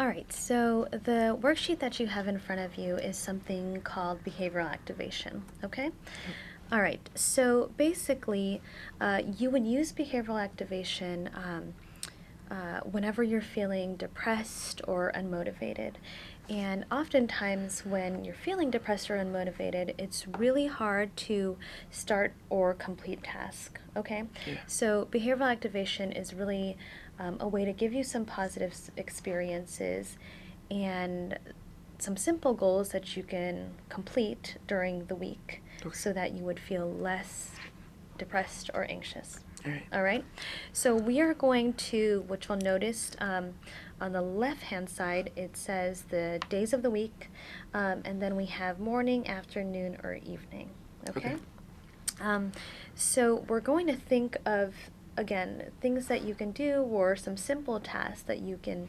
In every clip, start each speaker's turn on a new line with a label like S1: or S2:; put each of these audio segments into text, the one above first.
S1: right, so the worksheet that you have in front of you is something called behavioral activation, okay? All right, so basically, you would use behavioral activation whenever you're feeling depressed or unmotivated. And oftentimes, when you're feeling depressed or unmotivated, it's really hard to start or complete tasks, okay?
S2: Yeah.
S1: So, behavioral activation is really a way to give you some positive experiences and some simple goals that you can complete during the week
S2: Okay.
S1: so that you would feel less depressed or anxious.
S2: All right.
S1: All right, so we are going to, which you'll notice on the left-hand side, it says the days of the week, and then we have morning, afternoon, or evening, okay? So we're going to think of, again, things that you can do or some simple tasks that you can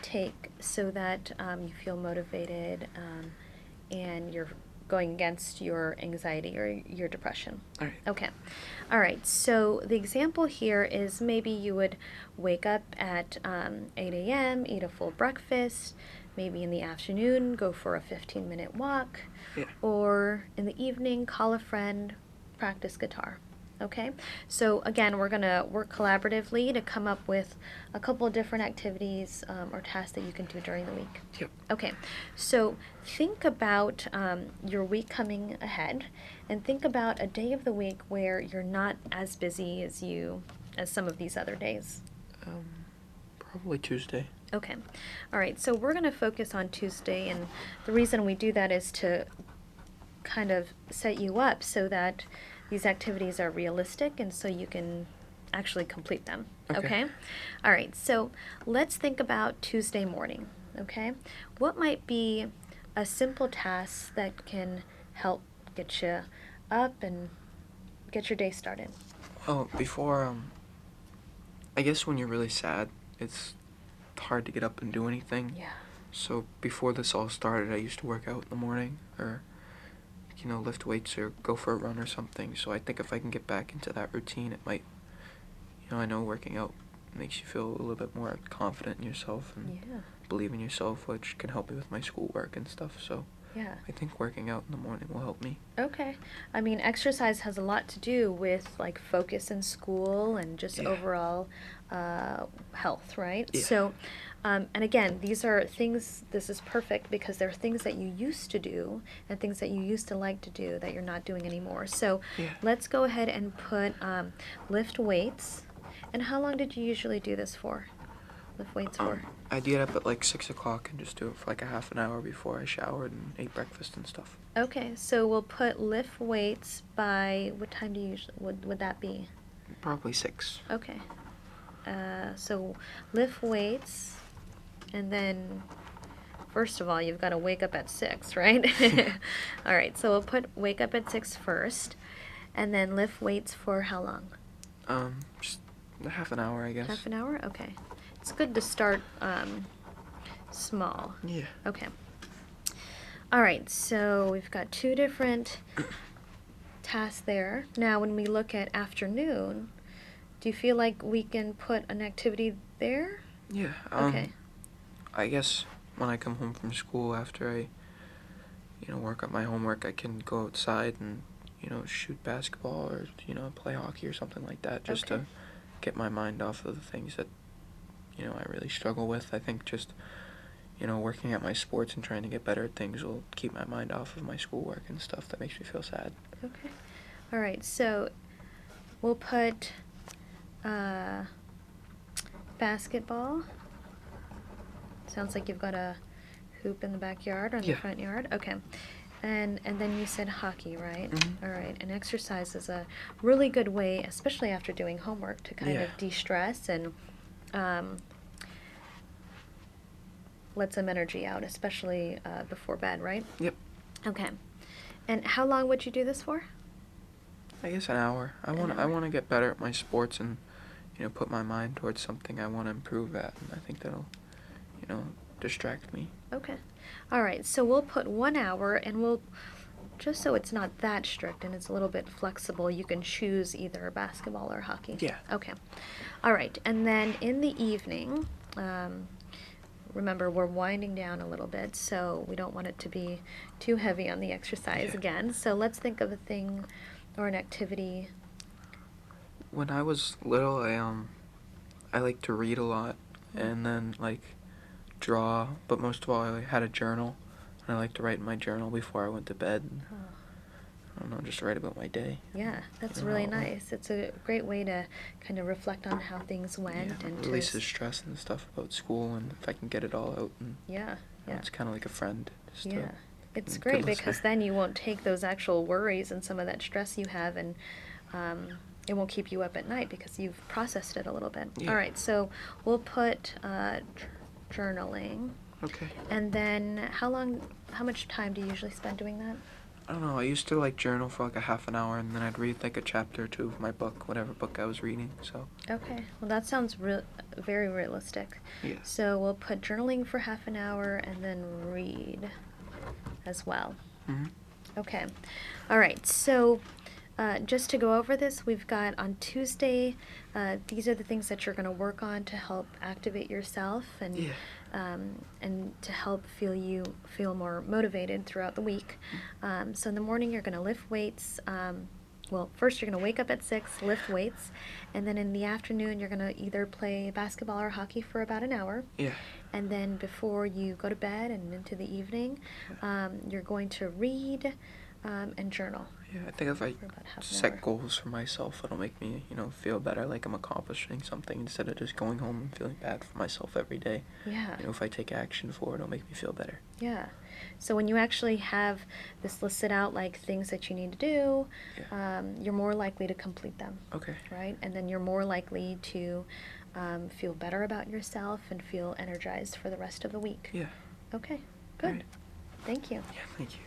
S1: take so that you feel motivated and you're going against your anxiety or your depression.
S2: All right.
S1: Okay. All right. So the example here is maybe you would wake up at 8 a.m., eat a full breakfast, maybe in the afternoon go for a 15-minute walk,
S2: Yeah.
S1: or in the evening call a friend, practice guitar. Okay, so again, we're going to work collaboratively to come up with a couple of different activities or tasks that you can do during the week.
S2: Yep.
S1: Okay, so think about your week coming ahead and think about a day of the week where you're not as busy as some of these other days.
S2: Probably Tuesday.
S1: Okay, all right, so we're going to focus on Tuesday, and the reason we do that is to kind of set you up so that these activities are realistic and so you can actually complete them.
S2: Okay.
S1: All right, so let's think about Tuesday morning, okay? What might be a simple task that can help get you up and get your day started?
S2: Well, before, I guess when you're really sad, it's hard to get up and do anything.
S1: Yeah.
S2: So before this all started, I used to work out in the morning or, lift weights or go for a run or something. So I think if I can get back into that routine, it might, I know working out makes you feel a little bit more confident in yourself and
S1: Yeah.
S2: believe in yourself, which can help me with my schoolwork and stuff. So
S1: Yeah.
S2: I think working out in the morning will help me.
S1: Okay. I mean, exercise has a lot to do with like focus in school and just
S2: Yeah.
S1: overall health, right?
S2: Yeah.
S1: So, and again, these are things, this is perfect because they're things that you used to do and things that you used to like to do that you're not doing anymore. So
S2: Yeah.
S1: let's go ahead and put lift weights. And how long did you usually do this for? Lift weights for?
S2: I'd get up at like 6 o'clock and just do it for like a half an hour before I showered and ate breakfast and stuff.
S1: Okay, so we'll put lift weights by, what time do you usually, would that be?
S2: Probably 6.
S1: Okay. So lift weights, and then first of all, you've got to wake up at 6, right? All right, so we'll put wake up at 6 first, and then lift weights for how long?
S2: Just a half an hour, I guess.
S1: Half an hour? Okay. It's good to start small.
S2: Yeah.
S1: Okay. All right, so we've got 2 different tasks there. Now, when we look at afternoon, do you feel like we can put an activity there?
S2: Yeah.
S1: Okay.
S2: I guess when I come home from school after I, work on my homework, I can go outside and, shoot basketball or, play hockey or something like that just
S1: Okay.
S2: to get my mind off of the things that, I really struggle with. I think just, working at my sports and trying to get better at things will keep my mind off of my schoolwork and stuff that makes me feel sad.
S1: Okay. All right, so we'll put basketball. Sounds like you've got a hoop in the backyard or in the
S2: Yeah.
S1: front yard. Okay. And then you said hockey, right?
S2: Mhm.
S1: All right. And exercise is a really good way, especially after doing homework, to kind
S2: Yeah.
S1: of de-stress and let some energy out, especially before bed, right?
S2: Yep.
S1: Okay. And how long would you do this for?
S2: I guess an hour. I want to get better at my sports and, put my mind towards something I want to improve at, and I think that'll, distract me.
S1: Okay. All right. So we'll put 1 hour, and we'll, just so it's not that strict and it's a little bit flexible, you can choose either basketball or hockey.
S2: Yeah.
S1: Okay. All right. And then in the evening, remember, we're winding down a little bit, so we don't want it to be too heavy on the exercise
S2: Yeah.
S1: again. So let's think of a thing or an activity.
S2: When I was little, I liked to read a lot, and then like draw. But most of all, I had a journal, and I liked to write in my journal before I went to bed.
S1: Oh.
S2: I don't know, just write about my day.
S1: Yeah, that's
S2: You know,
S1: really
S2: how it went.
S1: nice. It's a great way to kind of reflect on how things went
S2: Yeah,
S1: and
S2: releases stress and stuff about school, and if I can get it all out, and
S1: yeah,
S2: you know,
S1: yeah.
S2: it's kind of like a friend. Just
S1: Yeah. It's
S2: a good
S1: great because
S2: listener.
S1: then you won't take those actual worries and some of that stress you have, and it won't keep you up at night because you've processed it a little bit.
S2: Yeah.
S1: All right, so we'll put journaling.
S2: Okay.
S1: And then how much time do you usually spend doing that?
S2: I don't know. I used to like journal for like a half an hour, and then I'd read like a chapter or two of my book, whatever book I was reading. So.
S1: Okay, well that sounds very realistic.
S2: Yeah.
S1: So we'll put journaling for half an hour and then read as well.
S2: Mhm.
S1: Okay. All right. So just to go over this, we've got on Tuesday, these are the things that you're going to work on to help activate yourself
S2: Yeah.
S1: and to help feel more motivated throughout the week. So in the morning, you're going to lift weights. Well, first you're going to wake up at 6, lift weights, and then in the afternoon you're going to either play basketball or hockey for about an hour.
S2: Yeah.
S1: And then before you go to bed and into the evening, you're going to read and journal.
S2: Yeah, I think if I
S1: For about half an
S2: set
S1: hour.
S2: goals for myself, it'll make me, feel better, like I'm accomplishing something instead of just going home and feeling bad for myself every day.
S1: Yeah.
S2: If I take action for it, it'll make me feel better.
S1: Yeah. So when you actually have this listed out, like things that you need to do,
S2: Yeah.
S1: you're more likely to complete them.
S2: Okay.
S1: Right? And then you're more likely to feel better about yourself and feel energized for the rest of the week.
S2: Yeah.
S1: Okay. Good.
S2: Alright.
S1: Thank you.
S2: Yeah, thank you.